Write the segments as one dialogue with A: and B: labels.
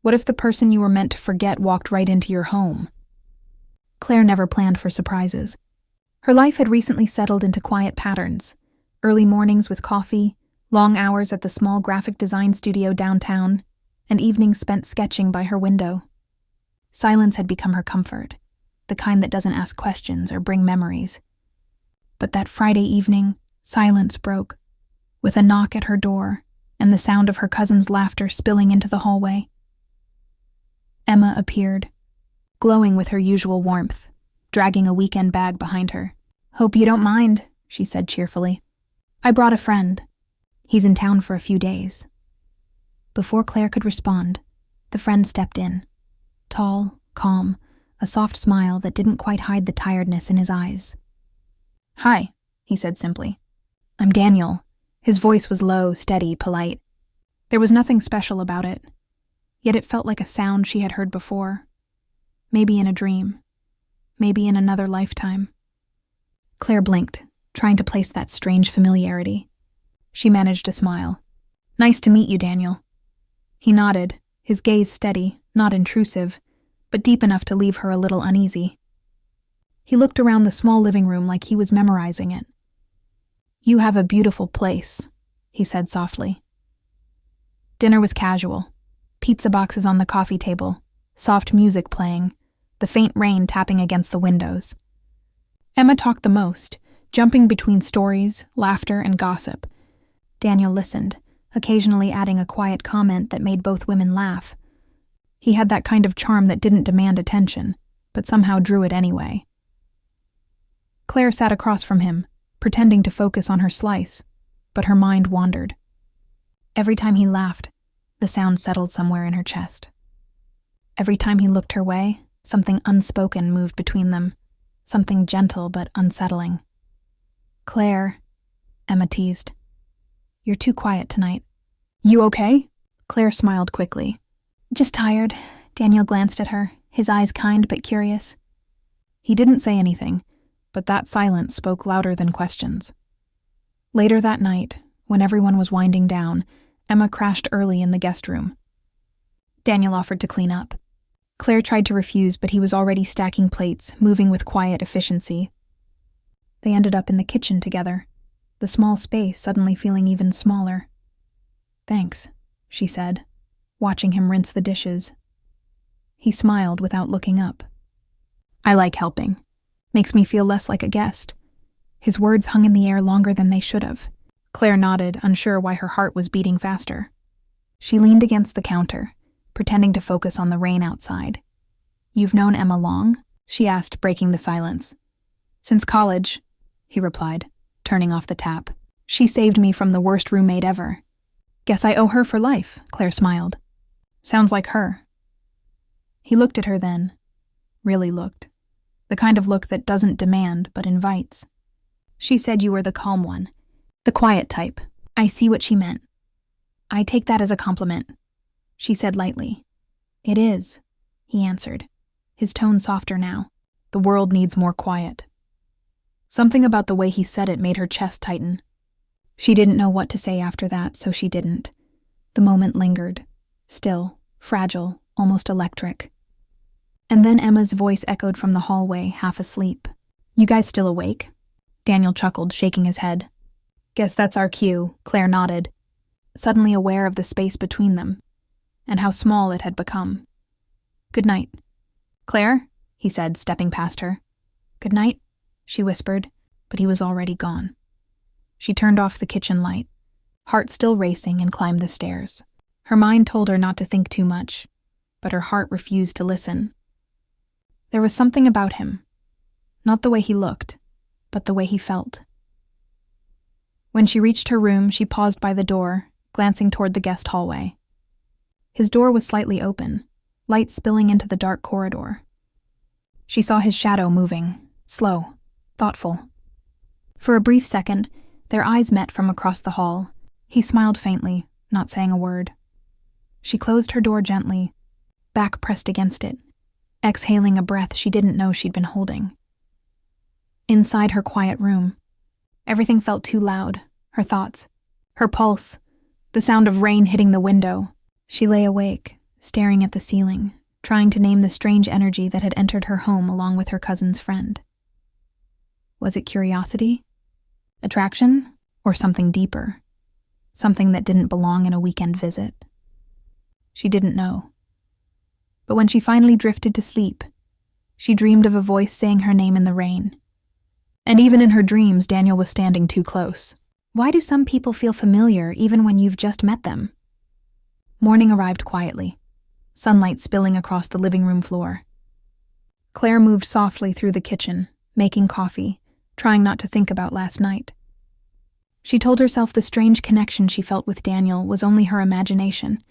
A: What if the person you were meant to forget walked right into your home? Claire never planned for surprises. Her life had recently settled into quiet patterns. Early mornings with coffee, long hours at the small graphic design studio downtown, and evenings spent sketching by her window. Silence had become her comfort, the kind that doesn't ask questions or bring memories. But that Friday evening, silence broke, with a knock at her door and the sound of her cousin's laughter spilling into the hallway. Emma appeared, glowing with her usual warmth, dragging a weekend bag behind her. "Hope you don't mind," she said cheerfully. "I brought a friend. He's in town for a few days." Before Claire could respond, the friend stepped in. Tall, calm, a soft smile that didn't quite hide the tiredness in his eyes. "Hi," he said simply. "I'm Daniel." His voice was low, steady, polite. There was nothing special about it, yet it felt like a sound she had heard before. Maybe in a dream. Maybe in another lifetime. Claire blinked, trying to place that strange familiarity. She managed to smile. "Nice to meet you, Daniel." He nodded, his gaze steady, not intrusive, but deep enough to leave her a little uneasy. He looked around the small living room like he was memorizing it. "You have a beautiful place," he said softly. Dinner was casual. Pizza boxes on the coffee table, soft music playing, the faint rain tapping against the windows. Emma talked the most, jumping between stories, laughter, and gossip. Daniel listened, occasionally adding a quiet comment that made both women laugh. He had that kind of charm that didn't demand attention, but somehow drew it anyway. Claire sat across from him, pretending to focus on her slice, but her mind wandered. Every time he laughed, the sound settled somewhere in her chest. Every time he looked her way, something unspoken moved between them, something gentle but unsettling. "Claire," Emma teased. "You're too quiet tonight." "You okay?" Claire smiled quickly. "Just tired." Daniel glanced at her, his eyes kind but curious. He didn't say anything, but that silence spoke louder than questions. Later that night, when everyone was winding down, Emma crashed early in the guest room. Daniel offered to clean up. Claire tried to refuse, but he was already stacking plates, moving with quiet efficiency. They ended up in the kitchen together, the small space suddenly feeling even smaller. "Thanks," she said, watching him rinse the dishes. He smiled without looking up. "I like helping. Makes me feel less like a guest." His words hung in the air longer than they should have. Claire nodded, unsure why her heart was beating faster. She leaned against the counter, pretending to focus on the rain outside. "You've known Emma long?" she asked, breaking the silence. "Since college," he replied, turning off the tap. "She saved me from the worst roommate ever." "Guess I owe her for life," Claire smiled. "Sounds like her." He looked at her then. Really looked. The kind of look that doesn't demand, but invites. "She said you were the calm one. The quiet type. I see what she meant." "I take that as a compliment," she said lightly. "It is," he answered, his tone softer now. "The world needs more quiet." Something about the way he said it made her chest tighten. She didn't know what to say after that, so she didn't. The moment lingered. Still, fragile, almost electric. And then Emma's voice echoed from the hallway, half asleep. "You guys still awake?" Daniel chuckled, shaking his head. "Guess that's our cue," Claire nodded, suddenly aware of the space between them, and how small it had become. "Good night." "Claire?" he said, stepping past her. "Good night," she whispered, but he was already gone. She turned off the kitchen light, heart still racing, and climbed the stairs. Her mind told her not to think too much, but her heart refused to listen. There was something about him, not the way he looked, but the way he felt. When she reached her room, she paused by the door, glancing toward the guest hallway. His door was slightly open, light spilling into the dark corridor. She saw his shadow moving, slow, thoughtful. For a brief second, their eyes met from across the hall. He smiled faintly, not saying a word. She closed her door gently, back pressed against it, exhaling a breath she didn't know she'd been holding. Inside her quiet room, everything felt too loud, her thoughts, her pulse, the sound of rain hitting the window. She lay awake, staring at the ceiling, trying to name the strange energy that had entered her home along with her cousin's friend. Was it curiosity? Attraction? Or something deeper? Something that didn't belong in a weekend visit? She didn't know. But when she finally drifted to sleep, she dreamed of a voice saying her name in the rain. And even in her dreams, Daniel was standing too close. Why do some people feel familiar even when you've just met them? Morning arrived quietly, sunlight spilling across the living room floor. Claire moved softly through the kitchen, making coffee, trying not to think about last night. She told herself the strange connection she felt with Daniel was only her imagination,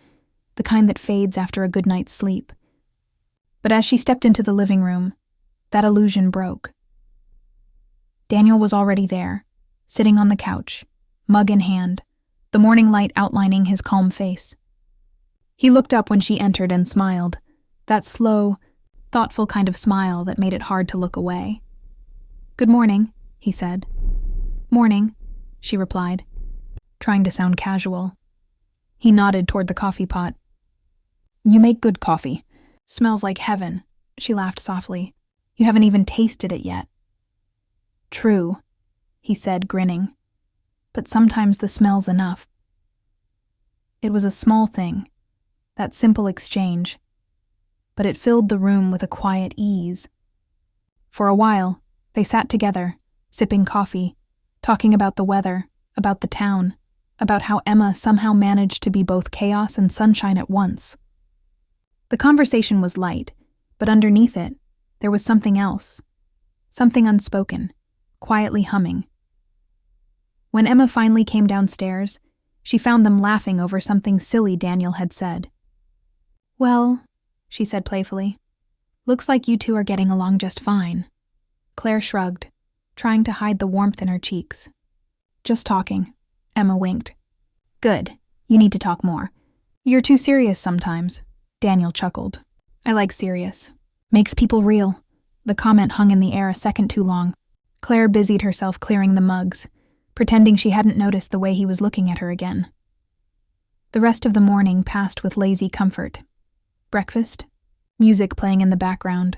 A: the kind that fades after a good night's sleep. But as she stepped into the living room, that illusion broke. Daniel was already there, sitting on the couch, mug in hand, the morning light outlining his calm face. He looked up when she entered and smiled, that slow, thoughtful kind of smile that made it hard to look away. "Good morning," he said. "Morning," she replied, trying to sound casual. He nodded toward the coffee pot. "You make good coffee. Smells like heaven," she laughed softly. "You haven't even tasted it yet." "True," he said, grinning. "But sometimes the smell's enough." It was a small thing, that simple exchange, but it filled the room with a quiet ease. For a while, they sat together, sipping coffee, talking about the weather, about the town, about how Emma somehow managed to be both chaos and sunshine at once. The conversation was light, but underneath it, there was something else, something unspoken, quietly humming. When Emma finally came downstairs, she found them laughing over something silly Daniel had said. "Well," she said playfully, "looks like you two are getting along just fine." Claire shrugged, trying to hide the warmth in her cheeks. "Just talking," Emma winked. "Good. You need to talk more. You're too serious sometimes," Daniel chuckled. "I like serious. Makes people real." The comment hung in the air a second too long. Claire busied herself clearing the mugs, pretending she hadn't noticed the way he was looking at her again. The rest of the morning passed with lazy comfort. Breakfast, music playing in the background,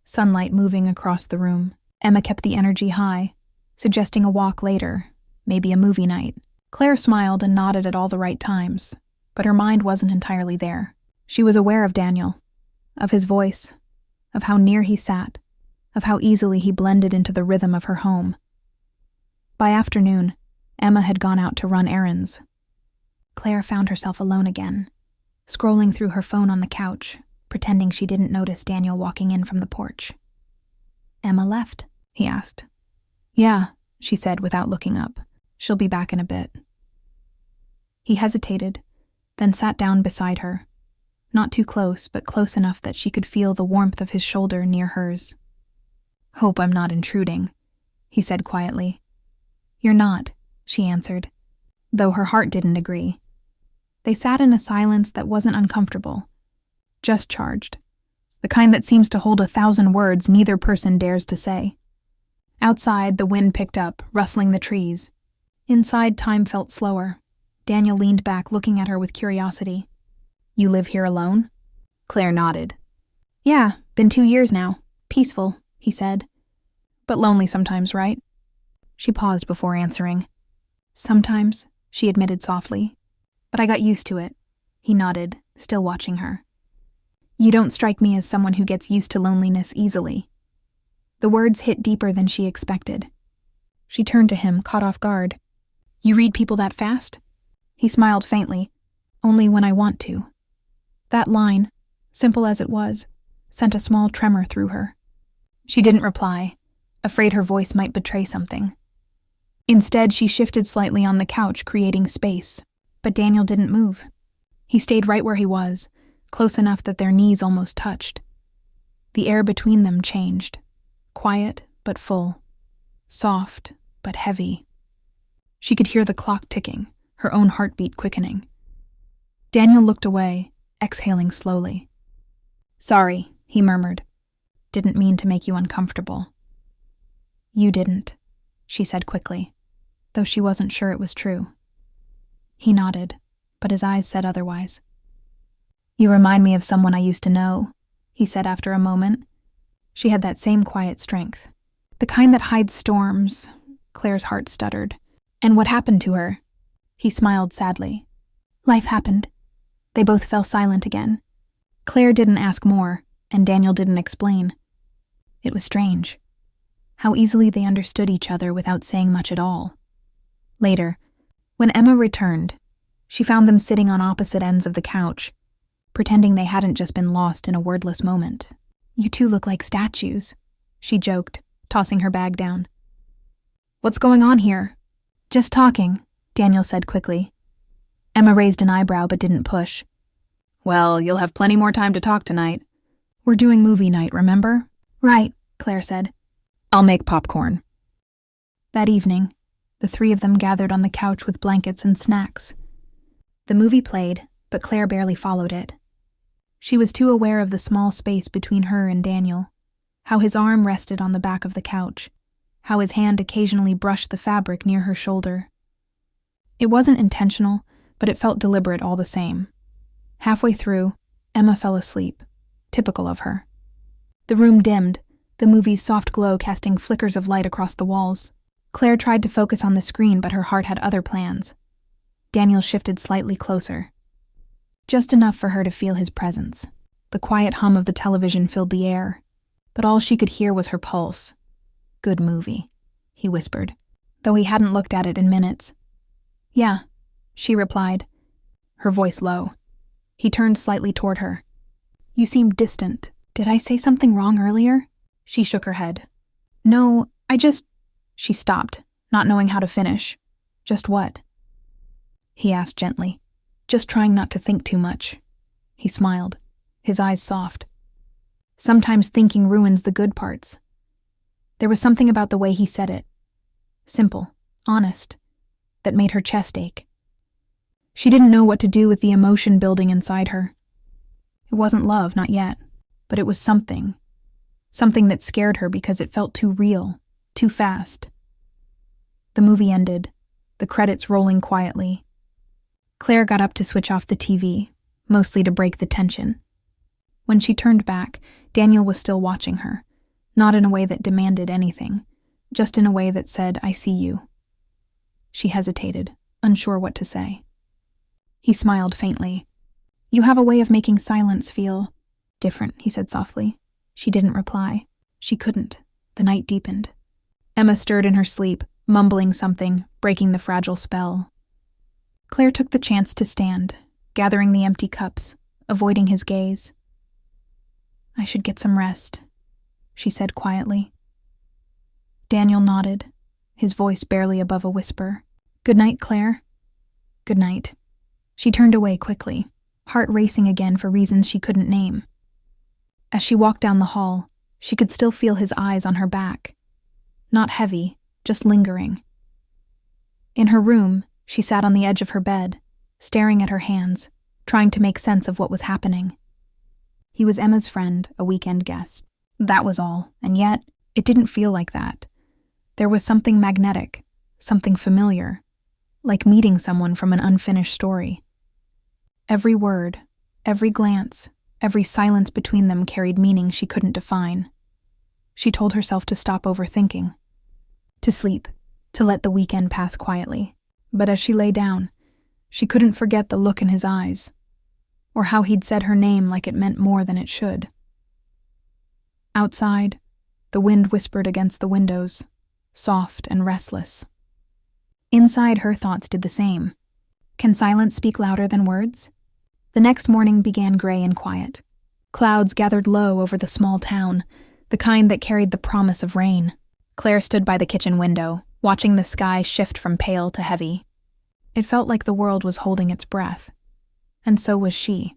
A: sunlight moving across the room. Emma kept the energy high, suggesting a walk later, maybe a movie night. Claire smiled and nodded at all the right times, but her mind wasn't entirely there. She was aware of Daniel, of his voice, of how near he sat, of how easily he blended into the rhythm of her home. By afternoon, Emma had gone out to run errands. Claire found herself alone again, scrolling through her phone on the couch, pretending she didn't notice Daniel walking in from the porch. "Emma left?" he asked. "Yeah," she said without looking up. "She'll be back in a bit." He hesitated, then sat down beside her, not too close, but close enough that she could feel the warmth of his shoulder near hers. "Hope I'm not intruding," he said quietly. "You're not," she answered, though her heart didn't agree. They sat in a silence that wasn't uncomfortable, just charged, the kind that seems to hold 1,000 words neither person dares to say. Outside, the wind picked up, rustling the trees. Inside, time felt slower. Daniel leaned back, looking at her with curiosity. "You live here alone?" Claire nodded. "Yeah, been 2 years now. Peaceful," he said. "But lonely sometimes, right?" She paused before answering. "Sometimes," she admitted softly. "But I got used to it." He nodded, still watching her. "You don't strike me as someone who gets used to loneliness easily." The words hit deeper than she expected. She turned to him, caught off guard. "You read people that fast?" He smiled faintly. "Only when I want to." That line, simple as it was, sent a small tremor through her. She didn't reply, afraid her voice might betray something. Instead, she shifted slightly on the couch, creating space. But Daniel didn't move. He stayed right where he was, close enough that their knees almost touched. The air between them changed, quiet but full, soft but heavy. She could hear the clock ticking, her own heartbeat quickening. Daniel looked away, exhaling slowly. "Sorry," he murmured. "Didn't mean to make you uncomfortable." "You didn't," she said quickly, though she wasn't sure it was true. He nodded, but his eyes said otherwise. "You remind me of someone I used to know," he said after a moment. She had that same quiet strength. "The kind that hides storms," Claire's heart stuttered. "And what happened to her?" He smiled sadly. "Life happened." They both fell silent again. Claire didn't ask more, and Daniel didn't explain. It was strange. How easily they understood each other without saying much at all. Later, when Emma returned, she found them sitting on opposite ends of the couch, pretending they hadn't just been lost in a wordless moment. "You two look like statues," she joked, tossing her bag down. "What's going on here?" "Just talking," Daniel said quickly. Emma raised an eyebrow but didn't push. "Well, you'll have plenty more time to talk tonight. We're doing movie night, remember?" "Right," Claire said. "I'll make popcorn." That evening, the three of them gathered on the couch with blankets and snacks. The movie played, but Claire barely followed it. She was too aware of the small space between her and Daniel, how his arm rested on the back of the couch, how his hand occasionally brushed the fabric near her shoulder. It wasn't intentional, but it felt deliberate all the same. Halfway through, Emma fell asleep, typical of her. The room dimmed, the movie's soft glow casting flickers of light across the walls. Claire tried to focus on the screen, but her heart had other plans. Daniel shifted slightly closer. Just enough for her to feel his presence. The quiet hum of the television filled the air, but all she could hear was her pulse. "Good movie," he whispered, though he hadn't looked at it in minutes. "Yeah," she replied, her voice low. He turned slightly toward her. "You seemed distant. Did I say something wrong earlier?" She shook her head. "No, She stopped, not knowing how to finish. "Just what?" he asked gently. "Just trying not to think too much." He smiled, his eyes soft. Sometimes thinking ruins the good parts. There was something about the way he said it. Simple, honest, that made her chest ache. She didn't know what to do with the emotion building inside her. It wasn't love, not yet, but it was something. Something that scared her because it felt too real, too fast. The movie ended, the credits rolling quietly. Claire got up to switch off the TV, mostly to break the tension. When she turned back, Daniel was still watching her, not in a way that demanded anything, just in a way that said, "I see you." She hesitated, unsure what to say. He smiled faintly. "You have a way of making silence feel different," he said softly. She didn't reply. She couldn't. The night deepened. Emma stirred in her sleep, mumbling something, breaking the fragile spell. Claire took the chance to stand, gathering the empty cups, avoiding his gaze. "I should get some rest," she said quietly. Daniel nodded, his voice barely above a whisper. "Good night, Claire." "Good night." She turned away quickly, heart racing again for reasons she couldn't name. As she walked down the hall, she could still feel his eyes on her back. Not heavy, just lingering. In her room, she sat on the edge of her bed, staring at her hands, trying to make sense of what was happening. He was Emma's friend, a weekend guest. That was all, and yet, it didn't feel like that. There was something magnetic, something familiar, like meeting someone from an unfinished story. Every word, every glance, every silence between them carried meaning she couldn't define. She told herself to stop overthinking, to sleep, to let the weekend pass quietly. But as she lay down, she couldn't forget the look in his eyes, or how he'd said her name like it meant more than it should. Outside, the wind whispered against the windows, soft and restless. Inside, her thoughts did the same. Can silence speak louder than words? The next morning began gray and quiet. Clouds gathered low over the small town, the kind that carried the promise of rain. Claire stood by the kitchen window, watching the sky shift from pale to heavy. It felt like the world was holding its breath, and so was she.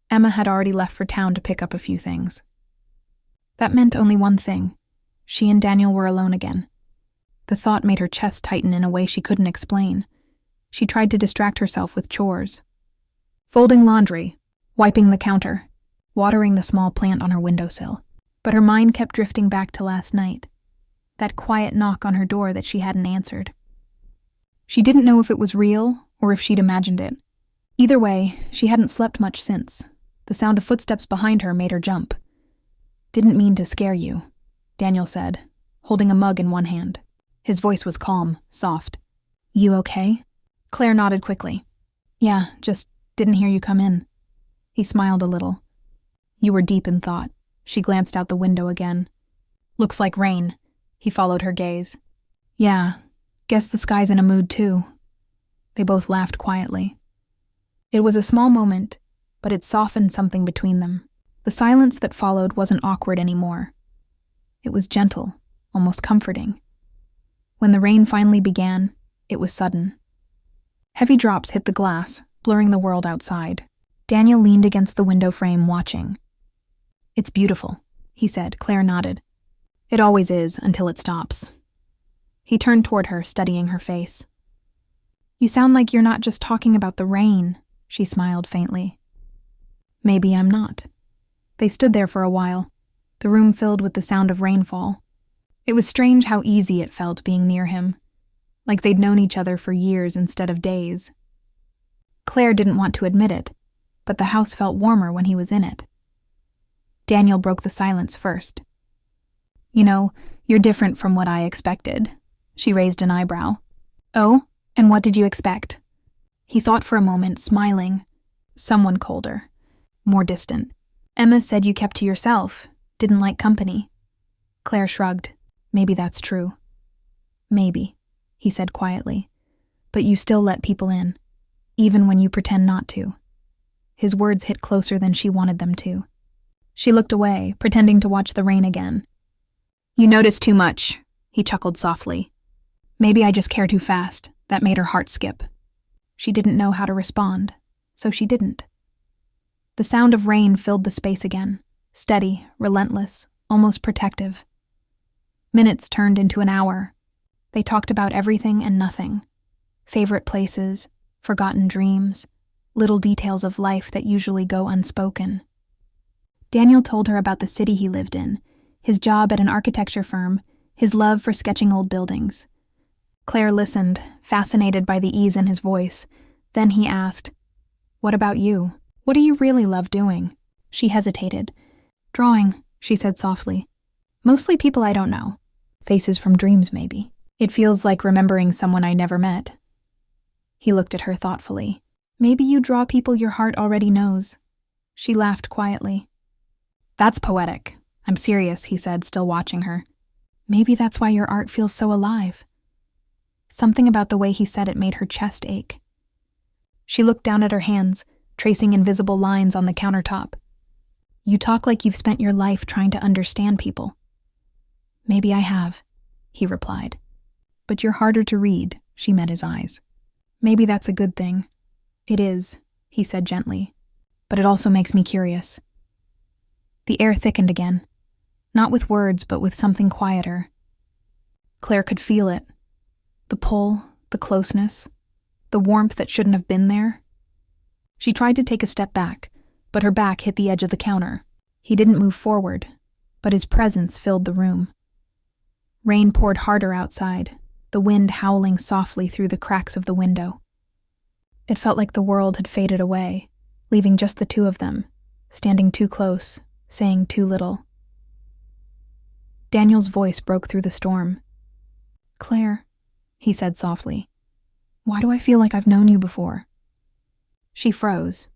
A: Emma had already left for town to pick up a few things. That meant only one thing. She and Daniel were alone again. The thought made her chest tighten in a way she couldn't explain. She tried to distract herself with chores. Folding laundry, wiping the counter, watering the small plant on her windowsill. But her mind kept drifting back to last night, that quiet knock on her door that she hadn't answered. She didn't know if it was real or if she'd imagined it, Either way, she hadn't slept much since. The sound of footsteps behind her made her jump. "Didn't mean to scare you," Daniel said, holding a mug in one hand. His voice was calm, soft. "You okay?" Claire nodded quickly. "Yeah, just didn't hear you come in." He smiled a little. "You were deep in thought." She glanced out the window again. "Looks like rain." He followed her gaze. "Yeah, guess the sky's in a mood too." They both laughed quietly. It was a small moment, but it softened something between them. The silence that followed wasn't awkward anymore. It was gentle, almost comforting. When the rain finally began, it was sudden. Heavy drops hit the glass, blurring the world outside. Daniel leaned against the window frame, watching. "It's beautiful," he said. Claire nodded. "It always is, until it stops." He turned toward her, studying her face. "You sound like you're not just talking about the rain," she smiled faintly. "Maybe I'm not." They stood there for a while, the room filled with the sound of rainfall. It was strange how easy it felt being near him, like they'd known each other for years instead of days. Claire didn't want to admit it, but the house felt warmer when he was in it. Daniel broke the silence first. "You know, you're different from what I expected." She raised an eyebrow. "Oh, and what did you expect?" He thought for a moment, smiling. Someone colder, more distant. "Emma said you kept to yourself, didn't like company." Claire shrugged. "Maybe that's true." "Maybe," he said quietly. "But you still let people in, even when you pretend not to." His words hit closer than she wanted them to. She looked away, pretending to watch the rain again. "You notice too much," he chuckled softly. "Maybe I just care too fast." That made her heart skip. She didn't know how to respond, so she didn't. The sound of rain filled the space again, steady, relentless, almost protective. Minutes turned into an hour. They talked about everything and nothing. Favorite places, forgotten dreams, little details of life that usually go unspoken. Daniel told her about the city he lived in, his job at an architecture firm, his love for sketching old buildings. Claire listened, fascinated by the ease in his voice. Then he asked, "What about you? What do you really love doing?" She hesitated. "Drawing," she said softly. "Mostly people I don't know. Faces from dreams, maybe. It feels like remembering someone I never met." He looked at her thoughtfully. "Maybe you draw people your heart already knows." She laughed quietly. "That's poetic. I'm serious," he said, still watching her. "Maybe that's why your art feels so alive." Something about the way he said it made her chest ache. She looked down at her hands, tracing invisible lines on the countertop. "You talk like you've spent your life trying to understand people." "Maybe I have," he replied. "But you're harder to read," she met his eyes. "Maybe that's a good thing." "It is," he said gently. "But it also makes me curious." The air thickened again, not with words but with something quieter. Claire could feel it. The pull, the closeness, the warmth that shouldn't have been there. She tried to take a step back, but her back hit the edge of the counter. He didn't move forward, but his presence filled the room. Rain poured harder outside, the wind howling softly through the cracks of the window. It felt like the world had faded away, leaving just the two of them, standing too close, saying too little. Daniel's voice broke through the storm. "Claire," he said softly, "why do I feel like I've known you before?" She froze.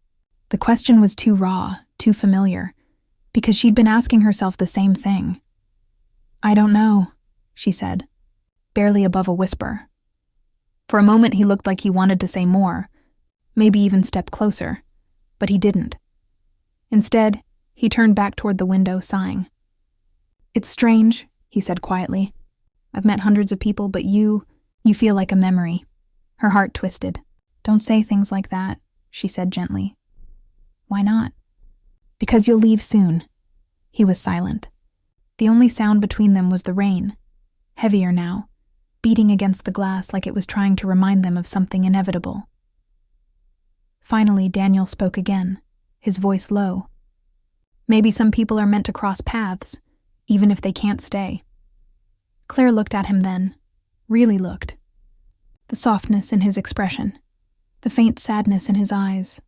A: The question was too raw, too familiar, because she'd been asking herself the same thing. "I don't know," she said, barely above a whisper. For a moment he looked like he wanted to say more, maybe even step closer, but he didn't. Instead, he turned back toward the window, sighing. "It's strange," he said quietly. "I've met hundreds of people, but you feel like a memory." Her heart twisted. "Don't say things like that," she said gently. "Why not?" "Because you'll leave soon." He was silent. The only sound between them was the rain, heavier now, beating against the glass like it was trying to remind them of something inevitable. Finally, Daniel spoke again, his voice low. "Maybe some people are meant to cross paths, even if they can't stay." Claire looked at him then, really looked. The softness in his expression. The faint sadness in his eyes,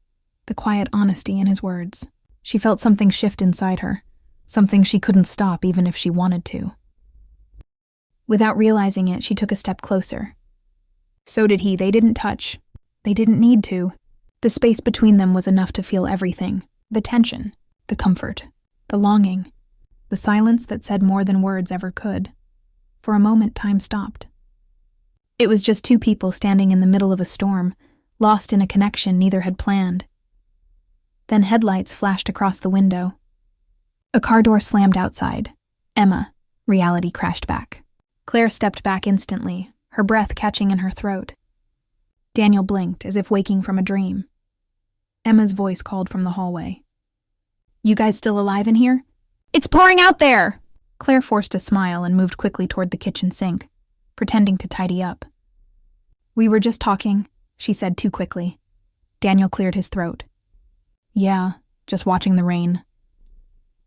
A: the quiet honesty in his words. She felt something shift inside her, something she couldn't stop even if she wanted to. Without realizing it, she took a step closer. So did he. They didn't touch. They didn't need to. The space between them was enough to feel everything. The tension, the comfort, the longing, the silence that said more than words ever could. For a moment, time stopped. It was just two people standing in the middle of a storm, lost in a connection neither had planned. Then headlights flashed across the window. A car door slammed outside. Emma, reality crashed back. Claire stepped back instantly, her breath catching in her throat. Daniel blinked, as if waking from a dream. Emma's voice called from the hallway. "You guys still alive in here?" "It's pouring out there!" Claire forced a smile and moved quickly toward the kitchen sink, pretending to tidy up. "We were just talking," she said too quickly. Daniel cleared his throat. "Yeah, just watching the rain."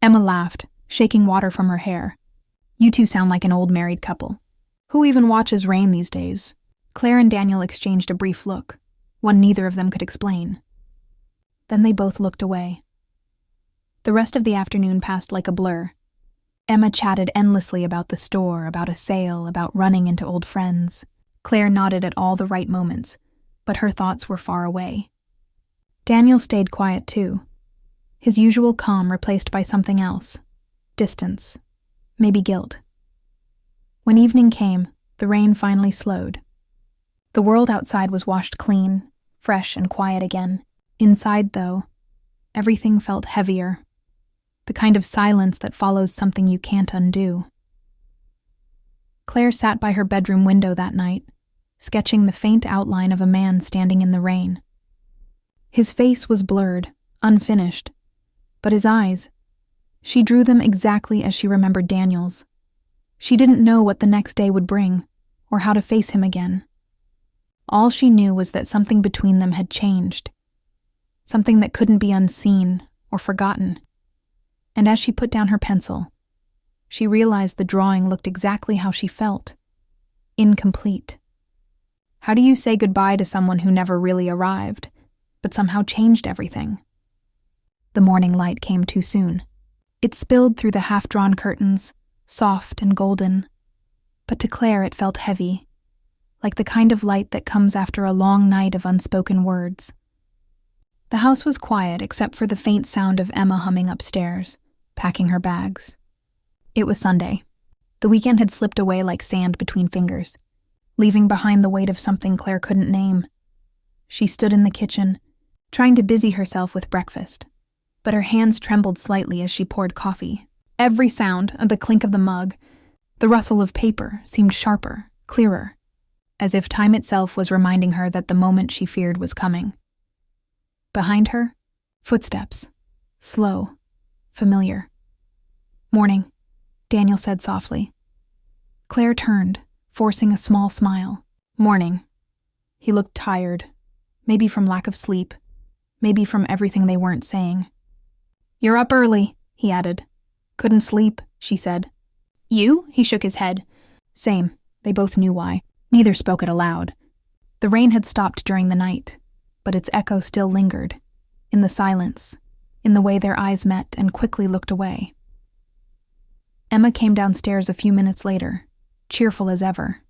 A: Emma laughed, shaking water from her hair. "You two sound like an old married couple. Who even watches rain these days?" Claire and Daniel exchanged a brief look, one neither of them could explain. Then they both looked away. The rest of the afternoon passed like a blur. Emma chatted endlessly about the store, about a sale, about running into old friends. Claire nodded at all the right moments, but her thoughts were far away. Daniel stayed quiet too, his usual calm replaced by something else. Distance. Maybe guilt. When evening came, the rain finally slowed. The world outside was washed clean, fresh and quiet again. Inside, though, everything felt heavier. The kind of silence that follows something you can't undo. Claire sat by her bedroom window that night, sketching the faint outline of a man standing in the rain. His face was blurred, unfinished, but his eyes, she drew them exactly as she remembered Daniel's. She didn't know what the next day would bring, or how to face him again. All she knew was that something between them had changed, something that couldn't be unseen or forgotten. And as she put down her pencil, she realized the drawing looked exactly how she felt. Incomplete. How do you say goodbye to someone who never really arrived, but somehow changed everything? The morning light came too soon. It spilled through the half-drawn curtains, soft and golden. But to Claire it felt heavy, like the kind of light that comes after a long night of unspoken words. The house was quiet except for the faint sound of Emma humming upstairs, packing her bags. It was Sunday. The weekend had slipped away like sand between fingers, leaving behind the weight of something Claire couldn't name. She stood in the kitchen, trying to busy herself with breakfast, but her hands trembled slightly as she poured coffee. Every sound, the clink of the mug, the rustle of paper, seemed sharper, clearer, as if time itself was reminding her that the moment she feared was coming. Behind her, footsteps, slow, familiar. "Morning," Daniel said softly. Claire turned, forcing a small smile. "Morning." He looked tired, maybe from lack of sleep, maybe from everything they weren't saying. "You're up early," he added. "Couldn't sleep," she said. "You?" He shook his head. Same. They both knew why. Neither spoke it aloud. The rain had stopped during the night, but its echo still lingered, in the silence, in the way their eyes met and quickly looked away. Emma came downstairs a few minutes later, cheerful as ever.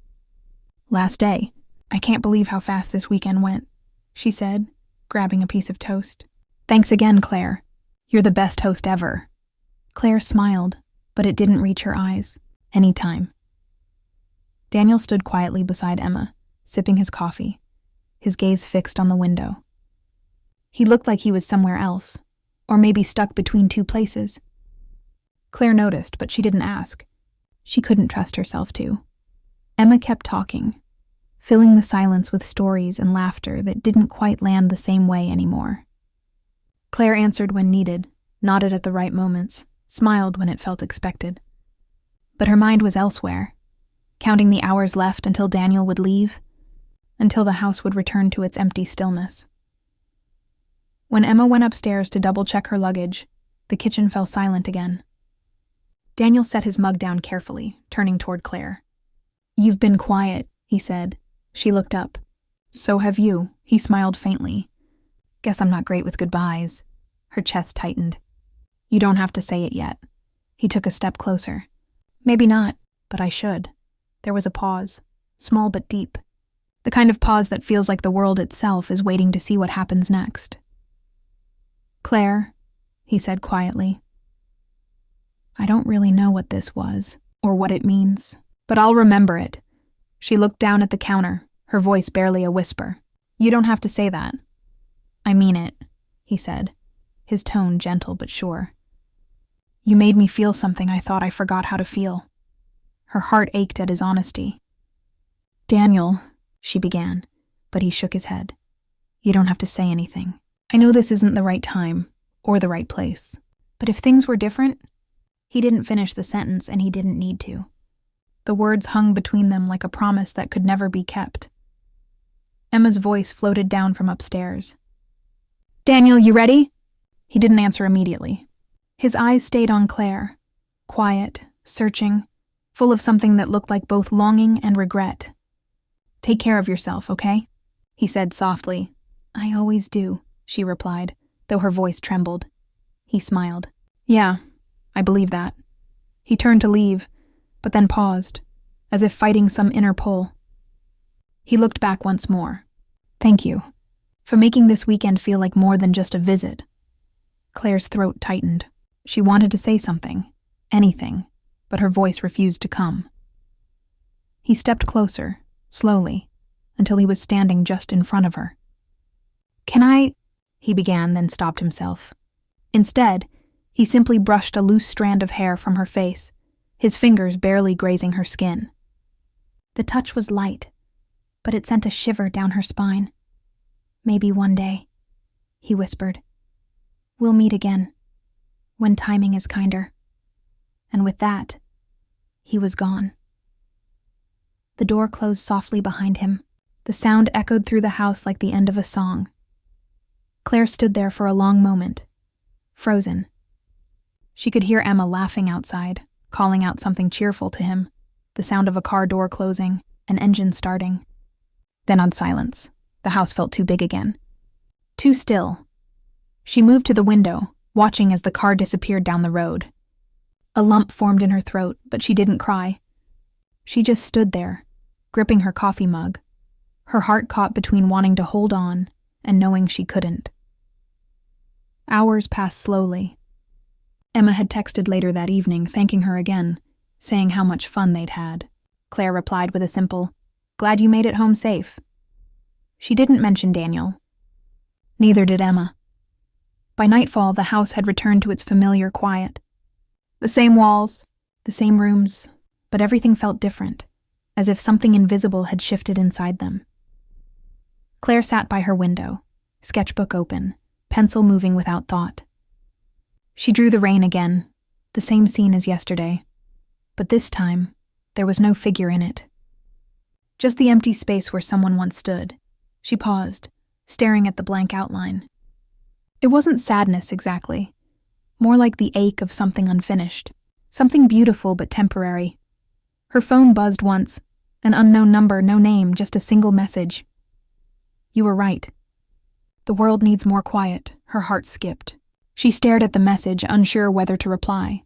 A: "Last day. I can't believe how fast this weekend went," she said, grabbing a piece of toast. "Thanks again, Claire. You're the best host ever." Claire smiled, but it didn't reach her eyes. Anytime. Daniel stood quietly beside Emma, sipping his coffee, his gaze fixed on the window. He looked like he was somewhere else, or maybe stuck between two places. Claire noticed, but she didn't ask. She couldn't trust herself to. Emma kept talking, filling the silence with stories and laughter that didn't quite land the same way anymore. Claire answered when needed, nodded at the right moments, smiled when it felt expected. But her mind was elsewhere, counting the hours left until Daniel would leave, until the house would return to its empty stillness. When Emma went upstairs to double-check her luggage, the kitchen fell silent again. Daniel set his mug down carefully, turning toward Claire. "You've been quiet," he said. She looked up. So have you, he smiled faintly. Guess I'm not great with goodbyes. Her chest tightened. You don't have to say it yet. He took a step closer. Maybe not, but I should. There was a pause, small but deep. The kind of pause that feels like the world itself is waiting to see what happens next. Claire, he said quietly. I don't really know what this was, or what it means, but I'll remember it. She looked down at the counter, her voice barely a whisper. You don't have to say that. I mean it, he said, his tone gentle but sure. You made me feel something I thought I forgot how to feel. Her heart ached at his honesty. Daniel, she began, but he shook his head. You don't have to say anything. I know this isn't the right time, or the right place, but if things were different... He didn't finish the sentence, and he didn't need to. The words hung between them like a promise that could never be kept. Emma's voice floated down from upstairs. Daniel, you ready? He didn't answer immediately. His eyes stayed on Claire, quiet, searching, full of something that looked like both longing and regret. Take care of yourself, okay? He said softly. I always do, she replied, though her voice trembled. He smiled. Yeah, I believe that. He turned to leave, but then paused, as if fighting some inner pull. He looked back once more. Thank you, for making this weekend feel like more than just a visit. Claire's throat tightened. She wanted to say something, anything, but her voice refused to come. He stepped closer, slowly, until he was standing just in front of her. Can I... he began, then stopped himself. Instead, he simply brushed a loose strand of hair from her face, his fingers barely grazing her skin. The touch was light, but it sent a shiver down her spine. Maybe one day, he whispered. We'll meet again, when timing is kinder. And with that, he was gone. The door closed softly behind him. The sound echoed through the house like the end of a song. Claire stood there for a long moment, frozen. She could hear Emma laughing outside, calling out something cheerful to him, the sound of a car door closing, an engine starting. Then on silence. The house felt too big again. Too still. She moved to the window, watching as the car disappeared down the road. A lump formed in her throat, but she didn't cry. She just stood there, gripping her coffee mug, her heart caught between wanting to hold on and knowing she couldn't. Hours passed slowly. Emma had texted later that evening, thanking her again, saying how much fun they'd had. Claire replied with a simple, "Glad you made it home safe." She didn't mention Daniel. Neither did Emma. By nightfall, the house had returned to its familiar quiet. The same walls, the same rooms, but everything felt different, as if something invisible had shifted inside them. Claire sat by her window, sketchbook open, pencil moving without thought. She drew the rain again, the same scene as yesterday, but this time, there was no figure in it. Just the empty space where someone once stood. She paused, staring at the blank outline. It wasn't sadness exactly, more like the ache of something unfinished, something beautiful but temporary. Her phone buzzed once, an unknown number, no name, just a single message. You were right. The world needs more quiet. Her heart skipped. She stared at the message, unsure whether to reply.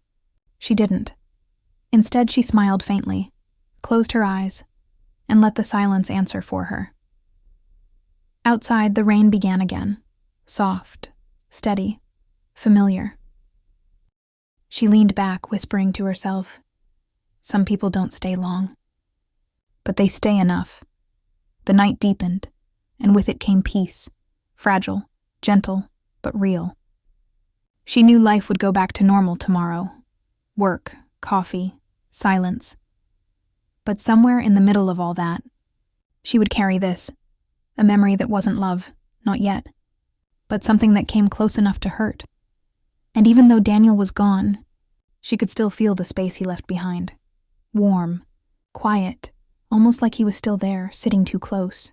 A: She didn't. Instead, she smiled faintly, closed her eyes, and let the silence answer for her. Outside, the rain began again, soft, steady, familiar. She leaned back, whispering to herself, "Some people don't stay long." But they stay enough. The night deepened, and with it came peace, fragile, gentle, but real. She knew life would go back to normal tomorrow. Work, coffee, silence. But somewhere in the middle of all that, she would carry this, a memory that wasn't love, not yet, but something that came close enough to hurt. And even though Daniel was gone, she could still feel the space he left behind. Warm, quiet, almost like he was still there, sitting too close.